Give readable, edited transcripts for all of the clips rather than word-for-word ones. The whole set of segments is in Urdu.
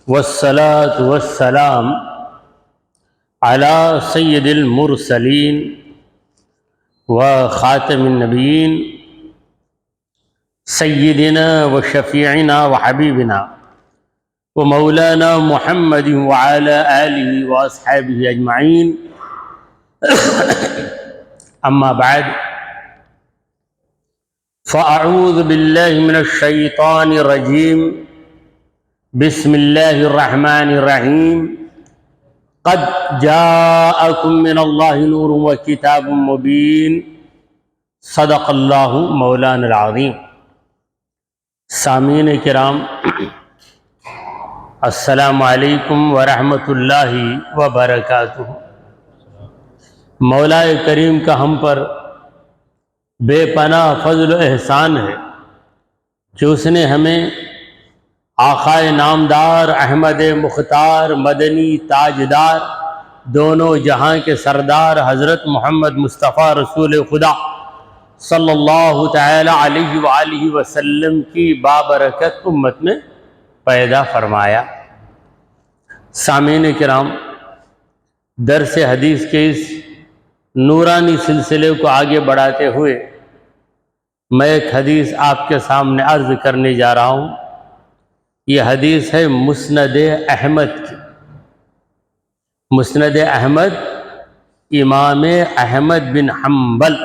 والصلاة والسلام على سید المرسلین وخاتم النبیین سیدنا وشفیعنا وحبیبنا ومولانا محمد وعلى آلہ واصحابہ اجمعین اما بعد فاعوذ باللہ من الشیطان الرجیم بسم اللہ الرحمن الرحیم قد جاءکم من اللہ نور وکتاب مبین صدق اللہ مولانا العظیم۔ سامعین کرام، السلام علیکم ورحمۃ اللہ وبرکاتہ۔ مولا کریم کا ہم پر بے پناہ فضل و احسان ہے کہ اس نے ہمیں آقائے نامدار احمد مختار مدنی تاجدار دونوں جہاں کے سردار حضرت محمد مصطفیٰ رسول خدا صلی اللہ تعالی علیہ وآلہ وسلم کی بابرکت امت میں پیدا فرمایا۔ سامعین کرام، درس حدیث کے اس نورانی سلسلے کو آگے بڑھاتے ہوئے میں ایک حدیث آپ کے سامنے عرض کرنے جا رہا ہوں۔ یہ حدیث ہے مسند احمد کی۔ مسند احمد امام احمد بن حنبل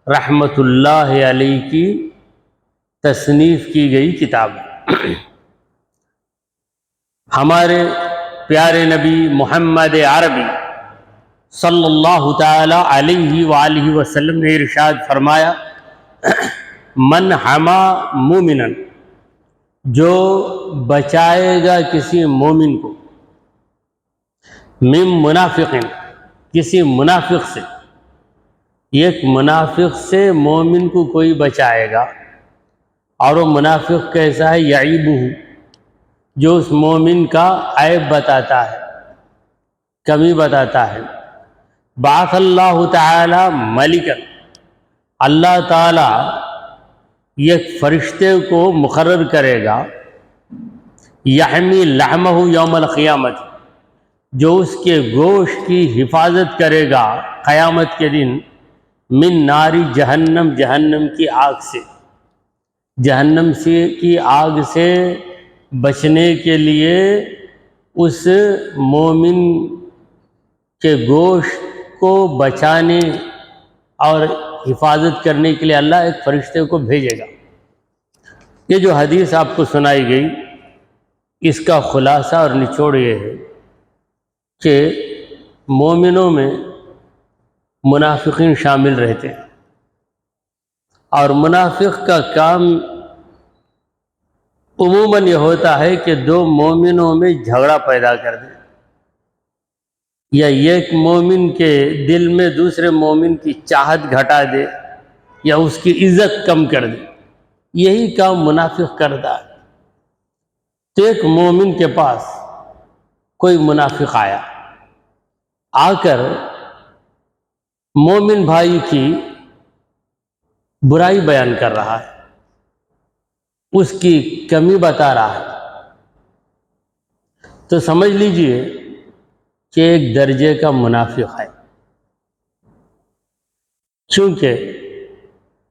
رحمۃ اللہ علیہ کی تصنیف کی گئی کتاب ہے۔ ہمارے پیارے نبی محمد عربی صلی اللہ تعالی علیہ وآلہ وسلم نے ارشاد فرمایا، من حما مومنا، جو بچائے گا کسی مومن کو، من منافق، کسی منافق سے، ایک منافق سے مومن کو کوئی بچائے گا، اور وہ منافق کیسا ہے؟ یعیبہ، جو اس مومن کا عیب بتاتا ہے، کمی بتاتا ہے۔ بعث اللہ تعالی ملکا، اللہ تعالی ایک فرشتے کو مقرر کرے گا، یحمی لحمہ یوم القیامت، جو اس کے گوشت کی حفاظت کرے گا قیامت کے دن، من ناری جہنم، جہنم کی آگ سے، جہنم کی آگ سے بچنے کے لیے اس مومن کے گوشت کو بچانے اور حفاظت کرنے کے لیے اللہ ایک فرشتے کو بھیجے گا۔ یہ جو حدیث آپ کو سنائی گئی، اس کا خلاصہ اور نچوڑ یہ ہے کہ مومنوں میں منافقین شامل رہتے ہیں، اور منافق کا کام عموماً یہ ہوتا ہے کہ دو مومنوں میں جھگڑا پیدا کر دے، یا ایک مومن کے دل میں دوسرے مومن کی چاہت گھٹا دے، یا اس کی عزت کم کر دے۔ یہی کام منافق کرتا ہے۔ تو ایک مومن کے پاس کوئی منافق آیا، آ کر مومن بھائی کی برائی بیان کر رہا ہے، اس کی کمی بتا رہا ہے، تو سمجھ لیجئے کہ ایک درجے کا منافق ہے، چونکہ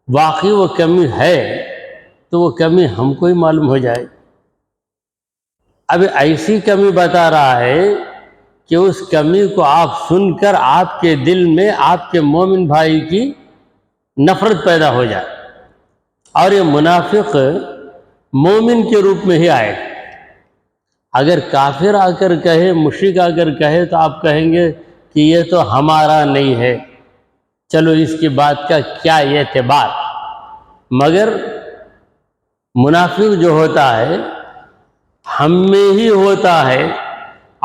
واقعی وہ کمی ہے تو وہ کمی ہم کو ہی معلوم ہو جائے۔ اب ایسی کمی بتا رہا ہے کہ اس کمی کو آپ سن کر آپ کے دل میں آپ کے مومن بھائی کی نفرت پیدا ہو جائے، اور یہ منافق مومن کے روپ میں ہی آئے۔ اگر کافر آ کر کہے، مشرک آ کر کہے، تو آپ کہیں گے کہ یہ تو ہمارا نہیں ہے، چلو اس کی بات کا کیا اعتبار۔ مگر منافق جو ہوتا ہے ہم میں ہی ہوتا ہے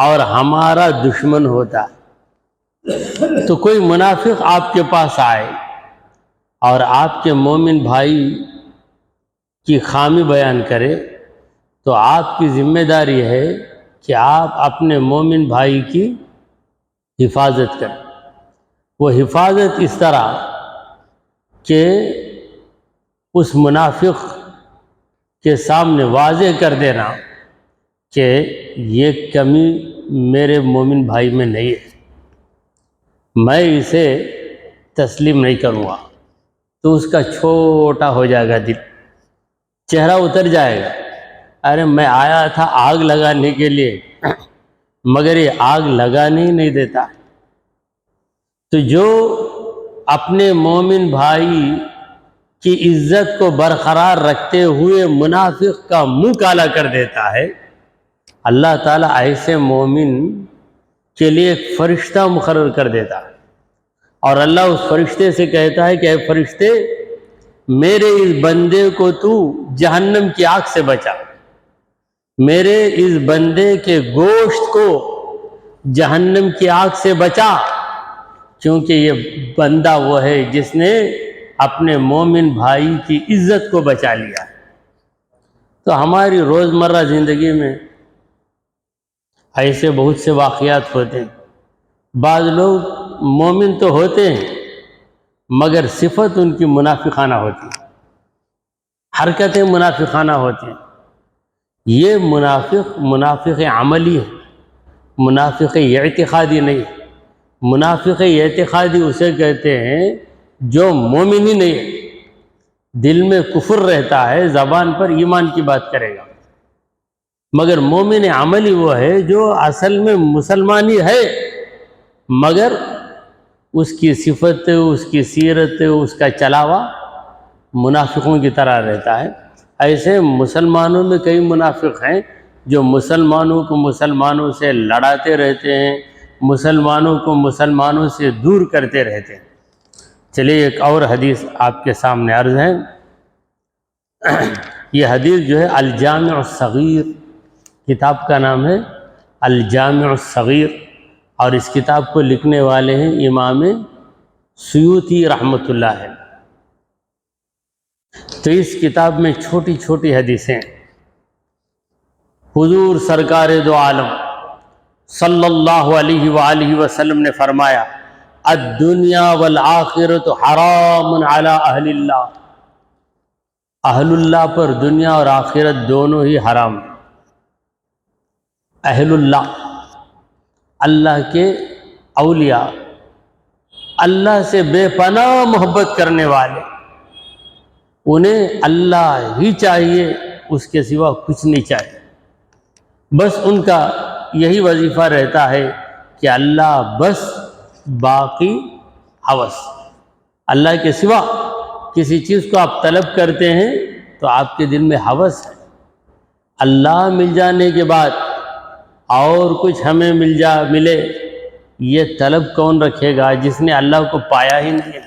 اور ہمارا دشمن ہوتا ہے۔ تو کوئی منافق آپ کے پاس آئے اور آپ کے مومن بھائی کی خامی بیان کرے، تو آپ کی ذمہ داری ہے کہ آپ اپنے مومن بھائی کی حفاظت کریں۔ وہ حفاظت اس طرح کہ اس منافق کے سامنے واضح کر دینا کہ یہ کمی میرے مومن بھائی میں نہیں ہے، میں اسے تسلیم نہیں کروں گا، تو اس کا چھوٹا ہو جائے گا دل، چہرہ اتر جائے گا، ارے میں آیا تھا آگ لگانے کے لیے مگر یہ آگ لگانے ہی نہیں دیتا۔ تو جو اپنے مومن بھائی کی عزت کو برقرار رکھتے ہوئے منافق کا منہ کالا کر دیتا ہے، اللہ تعالیٰ ایسے مومن کے لیے ایک فرشتہ مقرر کر دیتا ہے، اور اللہ اس فرشتے سے کہتا ہے کہ اے فرشتے، میرے اس بندے کو تو جہنم کی آگ سے بچا، میرے اس بندے کے گوشت کو جہنم کی آگ سے بچا، کیونکہ یہ بندہ وہ ہے جس نے اپنے مومن بھائی کی عزت کو بچا لیا۔ تو ہماری روزمرہ زندگی میں ایسے بہت سے واقعات ہوتے ہیں، بعض لوگ مومن تو ہوتے ہیں مگر صفت ان کی منافقانہ ہوتی ہے، حرکتیں منافقانہ ہوتی ہیں۔ یہ منافق عملی ہے، منافق اعتقادی نہیں ہے۔ منافق اعتقادی اسے کہتے ہیں جو مومن ہی نہیں ہے، دل میں کفر رہتا ہے، زبان پر ایمان کی بات کرے گا، مگر مومن عملی وہ ہے جو اصل میں مسلمان ہی ہے مگر اس کی صفت، اس کی سیرت، اس کا چلاوا منافقوں کی طرح رہتا ہے۔ ایسے مسلمانوں میں کئی منافق ہیں جو مسلمانوں کو مسلمانوں سے لڑاتے رہتے ہیں، مسلمانوں کو مسلمانوں سے دور کرتے رہتے ہیں۔ چلیے ایک اور حدیث آپ کے سامنے عرض ہے۔ یہ حدیث جو ہے الجامع الصغیر، کتاب کا نام ہے الجامع الصغیر، اور اس کتاب کو لکھنے والے ہیں امام سیوطی رحمۃ اللہ ہے۔ تو اس کتاب میں چھوٹی چھوٹی حدیثیں، حضور سرکار دو عالم صلی اللہ علیہ وآلہ وسلم نے فرمایا الدنیا والآخرۃ حرام علی اہل اللہ، اہل اللہ پر دنیا اور آخرت دونوں ہی حرام ہیں۔ اہل اللہ، اللہ کے اولیاء، اللہ سے بے پناہ محبت کرنے والے، انہیں اللہ ہی چاہیے، اس کے سوا کچھ نہیں چاہیے، بس ان کا یہی وظیفہ رہتا ہے کہ اللہ بس، باقی ہوس۔ اللہ کے سوا کسی چیز کو آپ طلب کرتے ہیں تو آپ کے دل میں ہوس ہے، اللہ مل جانے کے بعد اور کچھ ہمیں ملے، یہ طلب کون رکھے گا جس نے اللہ کو پایا ہی نہیں ہے؟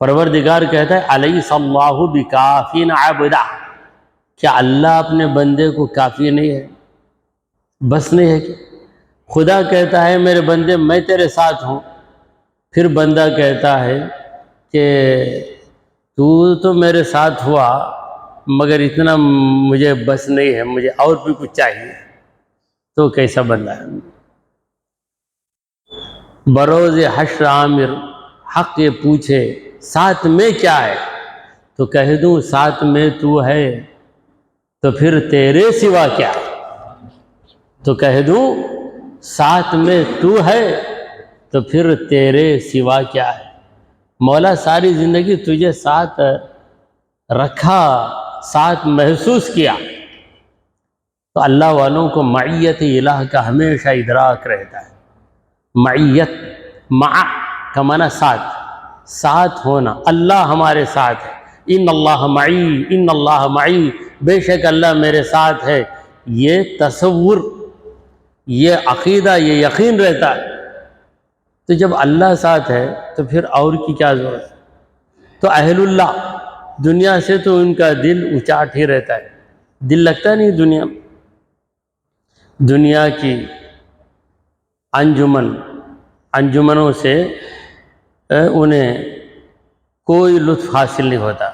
پروردگار کہتا ہے الیس اللہ بکافٍ عبدہ، کیا اللہ اپنے بندے کو کافی نہیں ہے، بس نہیں ہے؟ کہ خدا کہتا ہے میرے بندے میں تیرے ساتھ ہوں، پھر بندہ کہتا ہے کہ تو میرے ساتھ ہوا مگر اتنا مجھے بس نہیں ہے، مجھے اور بھی کچھ چاہیے، تو کیسا بندہ ہے؟ بروز حشر عامر حق یہ پوچھے ساتھ میں کیا ہے، تو کہہ دوں ساتھ میں تو ہے تو پھر تیرے سوا کیا، تو کہہ دوں ساتھ میں تو ہے تو پھر تیرے سوا کیا ہے۔ مولا ساری زندگی تجھے ساتھ رکھا، ساتھ محسوس کیا، تو اللہ والوں کو معیت الہ کا ہمیشہ ادراک رہتا ہے۔ معیت، مع کا معنی ساتھ ہونا، اللہ ہمارے ساتھ ہے، ان اللہ معی، ان اللہ معی، بے شک اللہ میرے ساتھ ہے، یہ تصور، یہ عقیدہ، یہ یقین رہتا ہے۔ تو جب اللہ ساتھ ہے تو پھر اور کی کیا ضرورت ہے؟ تو اہل اللہ، دنیا سے تو ان کا دل اچاٹ ہی رہتا ہے، دل لگتا نہیں دنیا میں۔ دنیا کی انجمنوں سے انہیں کوئی لطف حاصل نہیں ہوتا،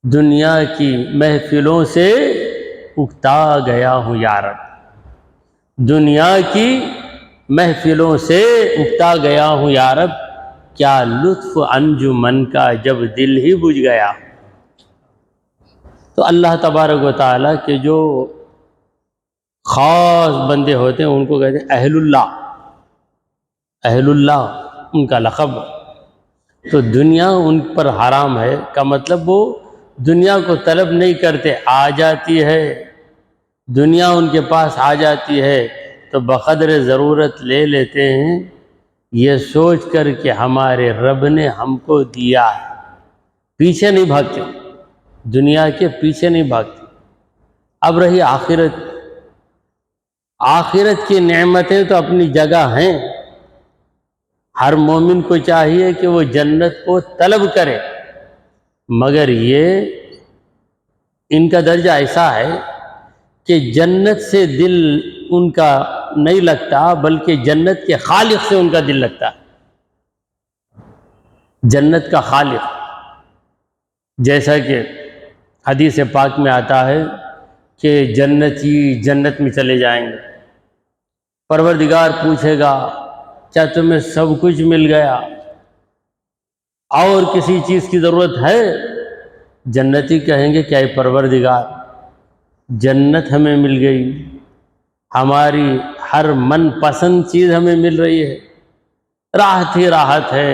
دنیا کی محفلوں سے اکتا گیا ہوں یا رب، دنیا کی محفلوں سے اکتا گیا ہوں یا رب، کیا لطف انجمن کا جب دل ہی بجھ گیا۔ تو اللہ تبارک و تعالیٰ کے جو خاص بندے ہوتے ہیں ان کو کہتے ہیں اہل اللہ، اہل اللہ ان کا لقب۔ تو دنیا ان پر حرام ہے کا مطلب وہ دنیا کو طلب نہیں کرتے، آ جاتی ہے دنیا ان کے پاس آ جاتی ہے تو بقدر ضرورت لے لیتے ہیں، یہ سوچ کر کہ ہمارے رب نے ہم کو دیا ہے، پیچھے نہیں بھاگتے، دنیا کے پیچھے نہیں بھاگتے۔ اب رہی آخرت، آخرت کی نعمتیں تو اپنی جگہ ہیں، ہر مومن کو چاہیے کہ وہ جنت کو طلب کرے، مگر یہ ان کا درجہ ایسا ہے کہ جنت سے دل ان کا نہیں لگتا، بلکہ جنت کے خالق سے ان کا دل لگتا ہے۔ جنت کا خالق، جیسا کہ حدیث پاک میں آتا ہے کہ جنتی جنت میں چلے جائیں گے، پروردگار پوچھے گا کیا تمہیں سب کچھ مل گیا اور کسی چیز کی ضرورت ہے؟ جنتی کہیں گے کیا پروردگار، جنت ہمیں مل گئی، ہماری ہر من پسند چیز ہمیں مل رہی ہے، راحت ہی راحت ہے،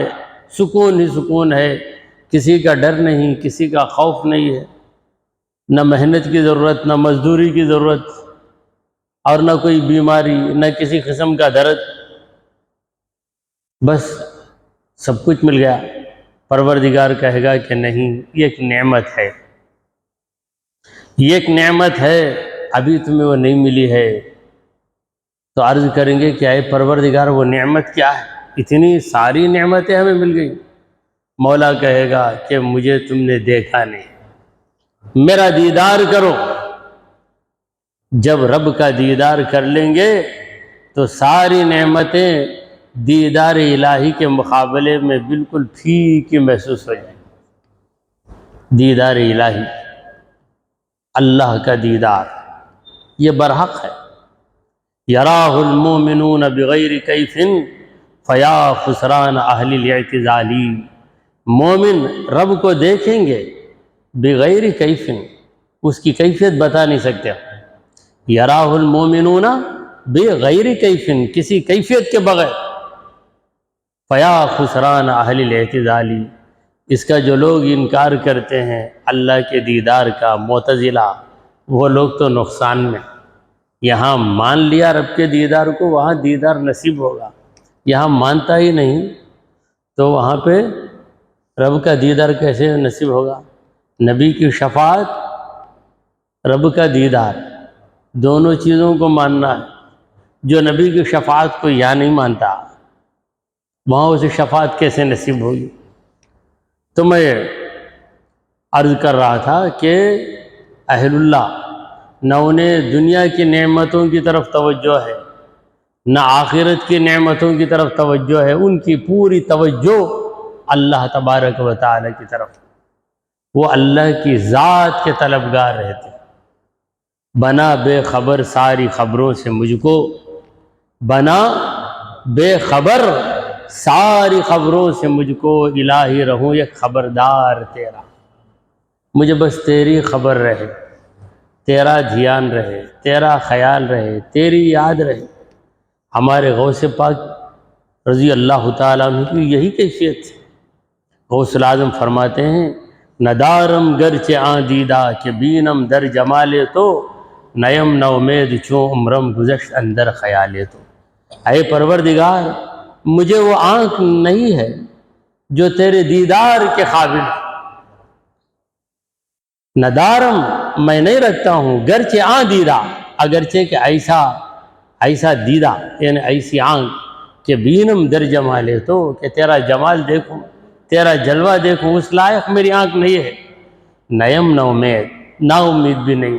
سکون ہی سکون ہے، کسی کا ڈر نہیں، کسی کا خوف نہیں ہے، نہ محنت کی ضرورت، نہ مزدوری کی ضرورت، اور نہ کوئی بیماری، نہ کسی قسم کا درد، بس سب کچھ مل گیا۔ پروردگار کہے گا کہ نہیں، یہ ایک نعمت ہے، یہ ایک نعمت ہے، ابھی تمہیں وہ نہیں ملی ہے۔ تو عرض کریں گے کہ اے پروردگار وہ نعمت کیا ہے؟ اتنی ساری نعمتیں ہمیں مل گئی۔ مولا کہے گا کہ مجھے تم نے دیکھا نہیں، میرا دیدار کرو۔ جب رب کا دیدار کر لیں گے تو ساری نعمتیں دیدار الہی کے مقابلے میں بالکل پھیکی محسوس ہو جائیں۔ دیدار الہی، اللہ کا دیدار، یہ برحق ہے۔ یراہ المؤمنون بغیر کیف فیا خسران اہل الاعتزال۔ مومن رب کو دیکھیں گے بغیر کیف، اس کی کیفیت بتا نہیں سکتے۔ یراہ المؤمنون بغیر کیف، کسی کیفیت کے بغیر۔ فیا خسران اہل الاعتزال، اس کا جو لوگ انکار کرتے ہیں اللہ کے دیدار کا، معتزلہ، وہ لوگ تو نقصان میں۔ یہاں مان لیا رب کے دیدار کو، وہاں دیدار نصیب ہوگا، یہاں مانتا ہی نہیں تو وہاں پہ رب کا دیدار کیسے نصیب ہوگا؟ نبی کی شفاعت، رب کا دیدار، دونوں چیزوں کو ماننا ہے۔ جو نبی کی شفاعت کو یا نہیں مانتا، وہاں اسے شفاعت کیسے نصیب ہوگی؟ تو میں عرض کر رہا تھا کہ اہل اللہ نہ انہیں دنیا کی نعمتوں کی طرف توجہ ہے، نہ آخرت کی نعمتوں کی طرف توجہ ہے، ان کی پوری توجہ اللہ تبارک و تعالی کی طرف۔ وہ اللہ کی ذات کے طلبگار رہتے۔ بنا بے خبر ساری خبروں سے مجھ کو، بنا بے خبر ساری خبروں سے مجھ کو، الہی رہوں ایک خبردار تیرا۔ مجھے بس تیری خبر رہے، تیرا دھیان رہے، تیرا خیال رہے، تیری یاد رہے۔ ہمارے غوث پاک رضی اللہ تعالیٰ عنہ کی یہی کیفیت ہے۔ غوث الاعظم فرماتے ہیں ندارم گرچہ آن دیدہ کہ بینم در جمالے تو، نیم نہ امید چوں عمرم گزشت اندر خیالے تو۔ اے پروردگار مجھے وہ آنکھ نہیں ہے جو تیرے دیدار کے قابل ہے۔ ندارم میں نہیں رکھتا ہوں، گرچہ آن دیدہ، اگرچہ کہ ایسا دیدہ یعنی ایسی آنکھ کہ بینم در جمالے تو، کہ تیرا جمال دیکھوں، تیرا جلوہ دیکھوں، اس لائق میری آنکھ نہیں ہے۔ نیم نہ امید، نا امید بھی نہیں۔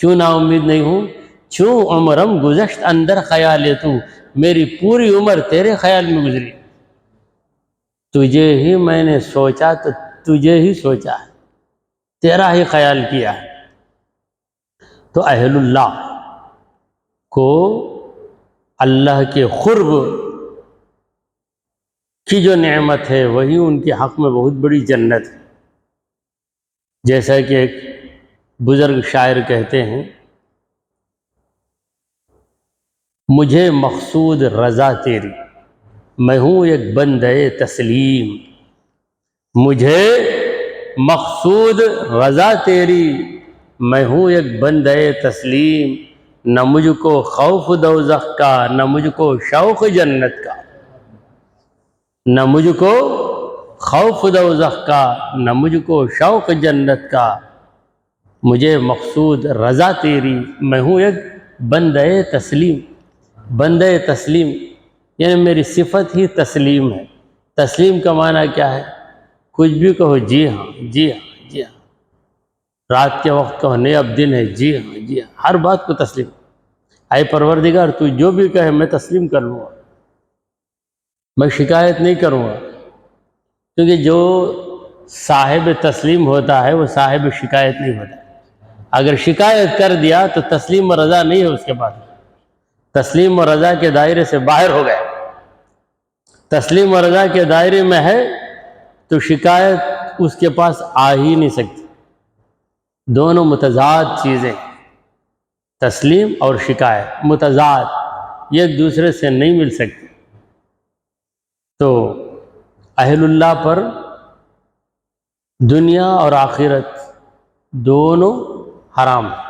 کیوں نا امید نہیں ہوں؟ چوں عمرم گزشت اندر خیالے تو، میری پوری عمر تیرے خیال میں گزری، تجھے ہی میں نے سوچا تو تجھے ہی سوچا ہے، تیرا ہی خیال کیا ہے۔ تو اہل اللہ کو اللہ کے قرب کی جو نعمت ہے وہی ان کے حق میں بہت بڑی جنت ہے۔ جیسا کہ ایک بزرگ شاعر کہتے ہیں مجھے مقصود رضا تیری، میں ہوں ایک بندے تسلیم، مجھے مقصود رضا تیری، میں ہوں ایک بندے تسلیم، نہ مجھ کو خوف دوزخ کا، نہ مجھ کو شوق جنت کا، نہ مجھ کو خوف دوزخ کا، نہ مجھ کو شوق جنت کا، مجھے مقصود رضا تیری، میں ہوں ایک بندے تسلیم۔ بندے تسلیم یعنی میری صفت ہی تسلیم ہے۔ تسلیم کا معنی کیا ہے؟ کچھ بھی کہو جی ہاں جی ہاں جی ہاں، رات کے وقت کہو نہیں اب دن ہے، جی ہاں جی ہاں، ہر بات کو تسلیم۔ اے پروردگار تو جو بھی کہے میں تسلیم کر لوں گا، میں شکایت نہیں کروں گا، کیونکہ جو صاحب تسلیم ہوتا ہے وہ صاحب شکایت نہیں ہوتا۔ اگر شکایت کر دیا تو تسلیم و رضا نہیں ہے اس کے پاس، تسلیم و رضا کے دائرے سے باہر ہو گئے۔ تسلیم و رضا کے دائرے میں ہے تو شکایت اس کے پاس آ ہی نہیں سکتی۔ دونوں متضاد چیزیں، تسلیم اور شکایت متضاد، یہ ایک دوسرے سے نہیں مل سکتی۔ تو اہل اللہ پر دنیا اور آخرت دونوں حرام ہیں۔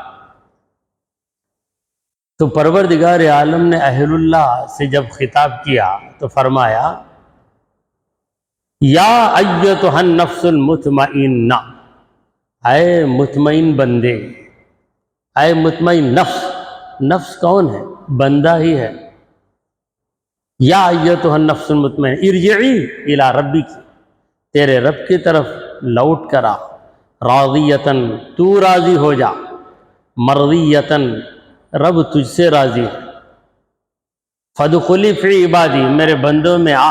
تو پروردگار عالم نے اہل اللہ سے جب خطاب کیا تو فرمایا یا ایتھا النفس المطمئنہ، اے مطمئن بندے، اے مطمئن نفس۔ نفس کون ہے؟ بندہ ہی ہے۔ یا ایتھا النفس المطمئنہ ارجعی الی ربک، تیرے رب کی طرف لوٹ کر آ، راضیتاً تو راضی ہو جا، مرضیتاً رب تجھ سے راضی ہے، فادخلی فی عبادی، میرے بندوں میں آ،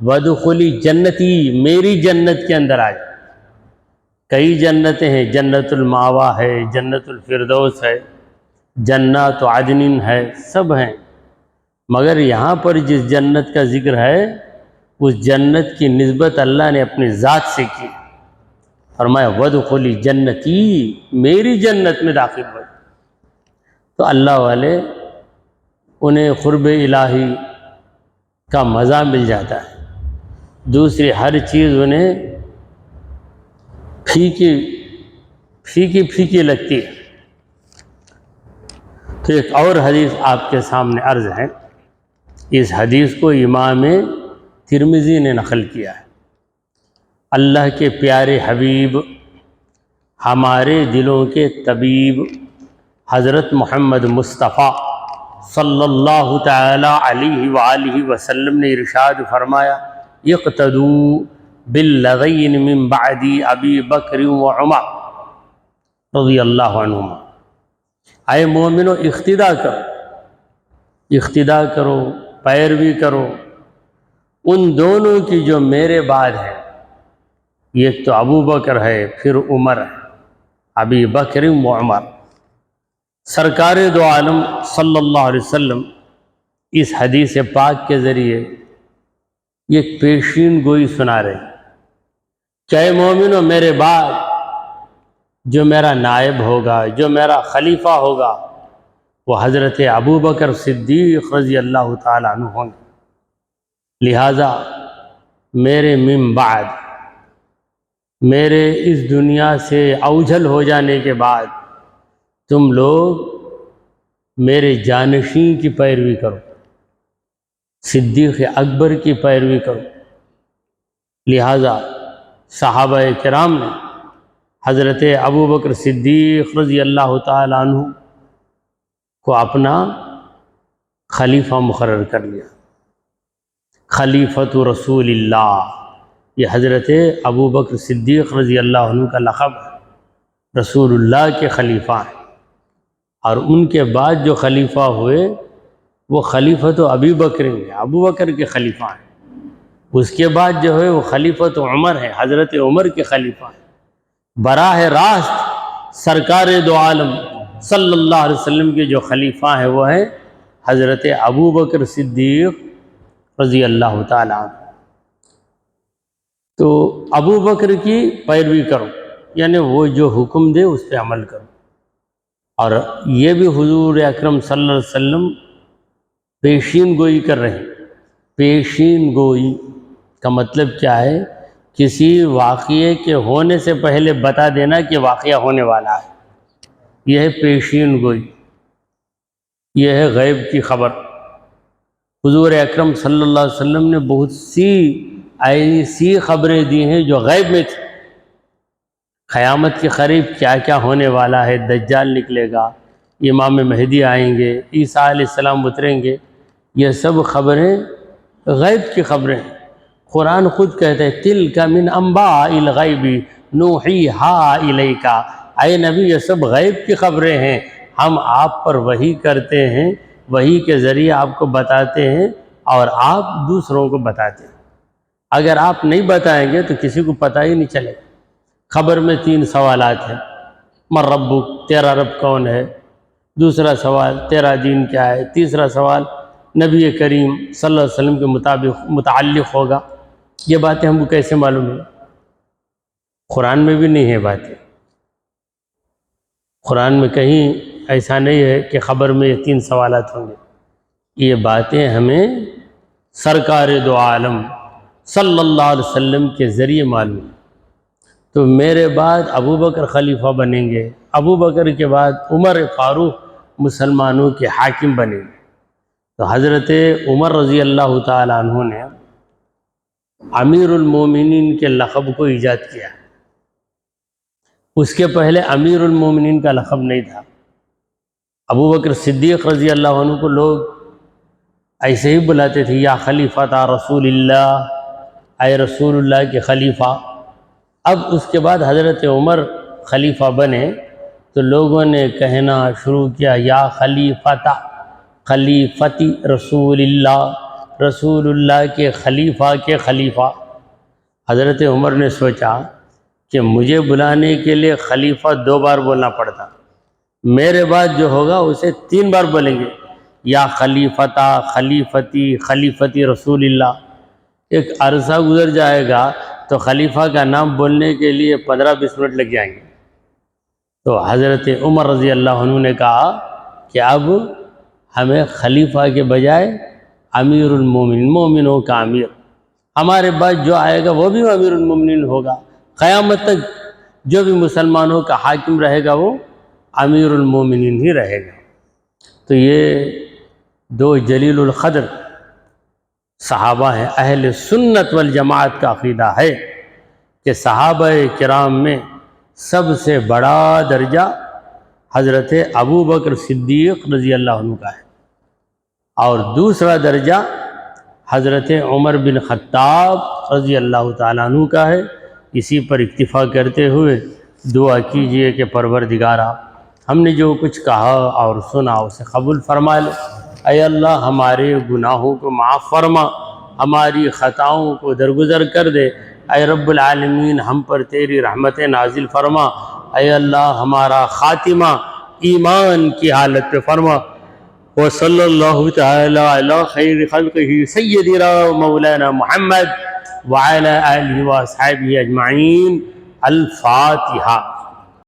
وادخلی جنتی، میری جنت کے اندر آ جا۔ کئی جنتیں ہیں، جنت المأویٰ ہے، جنت الفردوس ہے، جنات عدن ہے، سب ہیں، مگر یہاں پر جس جنت کا ذکر ہے اس جنت کی نسبت اللہ نے اپنی ذات سے کی، فرمایا وادخلی جنتی، میری جنت میں داخل ہو۔ تو اللہ والے انہیں قرب الہی کا مزہ مل جاتا ہے، دوسری ہر چیز انہیں پھیکی لگتی ہے۔ تو ایک اور حدیث آپ کے سامنے عرض ہے، اس حدیث کو امام ترمذی نے نقل کیا ہے۔ اللہ کے پیارے حبیب، ہمارے دلوں کے طبیب حضرت محمد مصطفیٰ صلی اللہ تعالی علیہ وآلہ وسلم نے ارشاد فرمایا اقتدوا بالذین من بعدی ابی بکر و عمر رضی اللہ عنہما، اے مومنو اقتدا کرو، پیروی کرو ان دونوں کی جو میرے بعد ہے، ایک تو ابو بکر ہے پھر عمر ہے، ابی بکر و عمر۔ سرکار دو عالم صلی اللہ علیہ وسلم اس حدیث پاک کے ذریعے ایک پیشین گوئی سنا رہے ہیں کہ اے مومنو میرے بعد جو میرا نائب ہوگا، جو میرا خلیفہ ہوگا، وہ حضرت ابو بکر صدیق رضی اللہ تعالیٰ عنہ ہوں گے۔ لہٰذا میرے من بعد، میرے اس دنیا سے اوجھل ہو جانے کے بعد تم لوگ میرے جانشین کی پیروی کرو، صدیق اکبر کی پیروی کرو۔ لہٰذا صحابہ کرام نے حضرت ابو بکر صدیق رضی اللہ تعالیٰ عنہ کو اپنا خلیفہ مقرر کر لیا۔ خلیفۃ رسول اللہ، یہ حضرت ابو بکر صدیق رضی اللہ عنہ کا لقب ہے، رسول اللہ کے خلیفہ ہیں۔ اور ان کے بعد جو خلیفہ ہوئے وہ خلیفۃ ابی بکر ہیں، ابو بکر کے خلیفہ ہیں۔ اس کے بعد جو ہے وہ خلیفۃ عمر ہے، حضرت عمر کے خلیفہ ہیں۔ براہ راست سرکار دو عالم صلی اللہ علیہ وسلم کے جو خلیفہ ہیں وہ ہیں حضرت ابو بکر صدیق رضی اللہ تعالیٰ عنہ۔ تو ابو بکر کی پیروی کرو، یعنی وہ جو حکم دے اس پہ عمل کرو۔ اور یہ بھی حضور اکرم صلی اللہ علیہ وسلم پیشین گوئی کر رہے ہیں۔ پیشین گوئی کا مطلب کیا ہے؟ کسی واقعے کے ہونے سے پہلے بتا دینا کہ واقعہ ہونے والا ہے، یہ ہے پیشین گوئی، یہ ہے غیب کی خبر۔ حضور اکرم صلی اللہ علیہ وسلم نے بہت سی ایسی خبریں دی ہیں جو غیب میں تھی۔ قیامت کے قریب کیا کیا ہونے والا ہے، دجال نکلے گا، امام مہدی آئیں گے، عیسیٰ علیہ السلام اتریں گے، یہ سب خبریں غیب کی خبریں ہیں۔ قرآن خود کہتے ہیں تِلْکَ مِنْ أَنْبَاءِ الْغَیْبِ نُوحِیہَا اِلَیْکَ، اے نبی یہ سب غیب کی خبریں ہیں، ہم آپ پر وحی کرتے ہیں، وحی کے ذریعے آپ کو بتاتے ہیں اور آپ دوسروں کو بتاتے ہیں۔ اگر آپ نہیں بتائیں گے تو کسی کو پتہ ہی نہیں چلے گا۔ خبر میں 3 سوالات ہیں، من ربک، تیرا رب کون ہے؟ دوسرا سوال تیرا دین کیا ہے؟ تیسرا سوال نبی کریم صلی اللہ علیہ وسلم کے متعلق ہوگا۔ یہ باتیں ہم کو کیسے معلوم ہیں؟ قرآن میں بھی نہیں ہے باتیں، قرآن میں کہیں ایسا نہیں ہے کہ خبر میں یہ 3 سوالات ہوں گے۔ یہ باتیں ہمیں سرکار دو عالم صلی اللہ علیہ وسلم کے ذریعے معلوم ہے۔ تو میرے بعد ابو بکر خلیفہ بنیں گے، ابو بکر کے بعد عمر فاروق مسلمانوں کے حاکم بنیں گے۔ تو حضرت عمر رضی اللہ تعالیٰ عنہ نے امیر المومنین کے لقب کو ایجاد کیا۔ اس کے پہلے امیر المومنین کا لقب نہیں تھا۔ ابو بکر صدیق رضی اللہ عنہ کو لوگ ایسے ہی بلاتے تھے، یا خلیفہ رسول اللہ، اے رسول اللہ کے خلیفہ۔ اب اس کے بعد حضرت عمر خلیفہ بنے تو لوگوں نے کہنا شروع کیا یا خلیفہ، خلیفتی رسول اللہ، رسول اللہ کے خلیفہ۔ حضرت عمر نے سوچا کہ مجھے بلانے کے لیے خلیفہ 2 بار بولنا پڑتا، میرے بعد جو ہوگا اسے 3 بار بولیں گے، یا خلیفہ، خلیفتی رسول اللہ۔ ایک عرصہ گزر جائے گا تو خلیفہ کا نام بولنے کے لیے 15-20 منٹ لگ جائیں گے۔ تو حضرت عمر رضی اللہ عنہ نے کہا کہ اب ہمیں خلیفہ کے بجائے امیر المومنین، مومنوں کا امیر، ہمارے بعد جو آئے گا وہ بھی امیر المومنین ہوگا، قیامت تک جو بھی مسلمانوں کا حاکم رہے گا وہ امیر المومنین ہی رہے گا۔ تو یہ 2 جلیل القدر صحابہ ہیں۔ اہل سنت والجماعت کا عقیدہ ہے کہ صحابہ کرام میں سب سے بڑا درجہ حضرت ابو بکر صدیق رضی اللہ عنہ کا ہے، اور دوسرا درجہ حضرت عمر بن خطاب رضی اللہ تعالیٰ عنہ کا ہے۔ اسی پر اکتفا کرتے ہوئے دعا کیجئے کہ پروردگارا ہم نے جو کچھ کہا اور سنا اسے قبول فرما لے۔ اے اللہ ہمارے گناہوں کو معاف فرما، ہماری خطاؤں کو درگزر کر دے۔ اے رب العالمین ہم پر تیری رحمت نازل فرما۔ اے اللہ ہمارا خاتمہ ایمان کی حالت پہ فرما۔ وصلی اللہ تعالی علی خیر خلقہ سیدنا مولانا محمد وعلی آلہ واصحابہ اجمعین۔ الفاتحہ۔